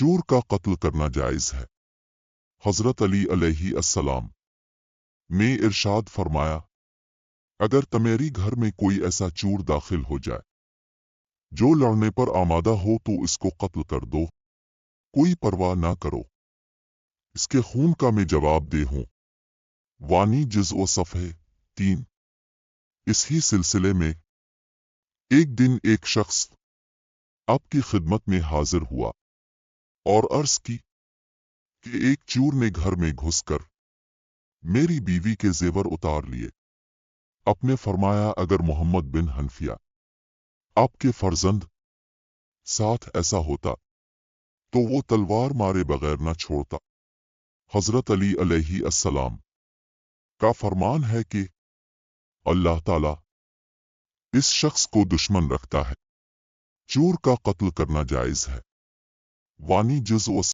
चोर का कत्ल करना जायज है। हजरत अली अलैहि अस्सलाम ने इरशाद फरमाया, अगर तुम्हारी घर में कोई ऐसा चोर दाखिल हो जाए जो लड़ने पर आमादा हो तो इसको कत्ल कर दो, कोई परवाह ना करो, इसके खून का मैं जवाब दे हूं। वानी जुज़ सफ़े 3। इसी सिलसिले में एक दिन एक शख्स आपकी खिदमत में हाजिर हुआ और अर्ज की कि एक चोर ने घर में घुसकर मेरी बीवी के जेवर उतार लिए। आपने फरमाया, अगर मोहम्मद बिन हनफिया आपके फर्जंद साथ ऐसा होता तो वो तलवार मारे बगैर न छोड़ता। हजरत अली अलैहि अस्सलाम का फरमान है कि अल्लाह ताला इस शख्स को दुश्मन रखता है। चोर का कत्ल करना जायज है। वानी जुज़